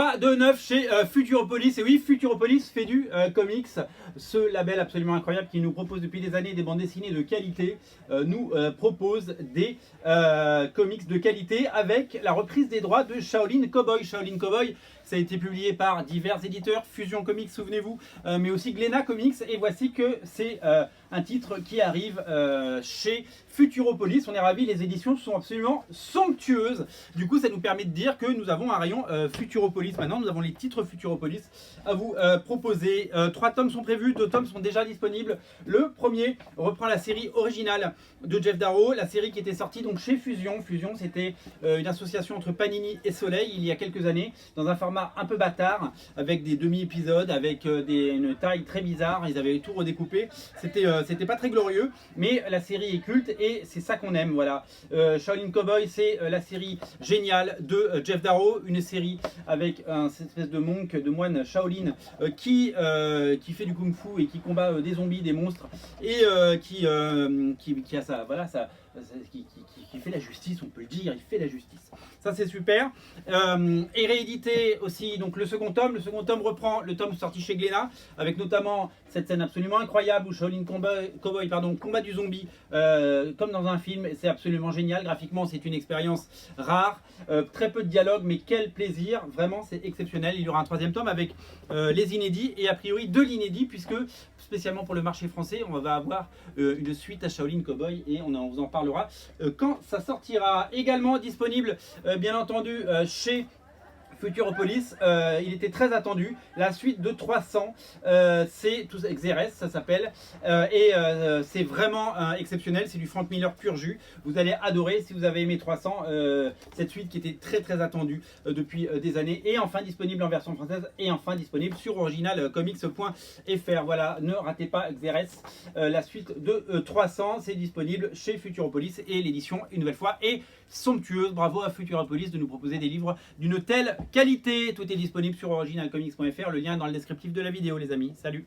Quoi de neuf chez Futuropolis? Et oui, Futuropolis fait du comics, ce label absolument incroyable qui nous propose depuis des années des bandes dessinées de qualité, nous propose des comics de qualité avec la reprise des droits de Shaolin Cowboy. Shaolin Cowboy, ça a été publié par divers éditeurs, Fusion Comics, souvenez-vous, mais aussi Glénat Comics. Et voici que c'est un titre qui arrive chez Futuropolis. On est ravis, les éditions sont absolument somptueuses. Du coup, ça nous permet de dire que nous avons un rayon Futuropolis. Maintenant, nous avons les titres Futuropolis à vous proposer. 3 tomes sont prévus, 2 tomes sont déjà disponibles. Le premier reprend la série originale de Geof Darrow, la série qui était sortie donc chez Fusion. Fusion, c'était une association entre Panini et Soleil il y a quelques années, dans un format un peu bâtard, avec des demi-épisodes, avec une taille très bizarre. Ils avaient tout redécoupé. C'était pas très glorieux, mais la série est culte et c'est ça qu'on aime. Voilà. Shaolin Cowboy, c'est la série géniale de Geof Darrow, une série avec un espèce de monk, de moine Shaolin qui fait du kung-fu et qui combat des zombies, des monstres, et qui a ça, voilà, qui fait la justice, on peut le dire, il fait la justice. Ça c'est super. Et réédité aussi donc le second tome. Le second tome reprend le tome sorti chez Glénat, avec notamment cette scène absolument incroyable où Shaolin Cowboy combat du zombie comme dans un film. C'est absolument génial. Graphiquement, c'est une expérience rare. Très peu de dialogue, mais quel plaisir. Vraiment, c'est exceptionnel. Il y aura un troisième tome avec les inédits et a priori de l'inédit, puisque spécialement pour le marché français, on va avoir une suite à Shaolin Cowboy et on vous en parlera quand ça sortira. Également disponible, bien entendu, chez Futuropolis, il était très attendu. La suite de 300, c'est tout Xerès, ça s'appelle, et c'est vraiment exceptionnel. C'est du Frank Miller pur jus. Vous allez adorer si vous avez aimé 300, cette suite qui était très très attendue depuis des années, et enfin disponible en version française, et enfin disponible sur originalcomics.fr. Voilà, ne ratez pas Xerès, la suite de 300, c'est disponible chez Futuropolis et l'édition, une nouvelle fois, est somptueuse. Bravo à Futuropolis de nous proposer des livres d'une telle qualité. Tout est disponible sur originalcomics.fr. Le lien est dans le descriptif de la vidéo, les amis. Salut!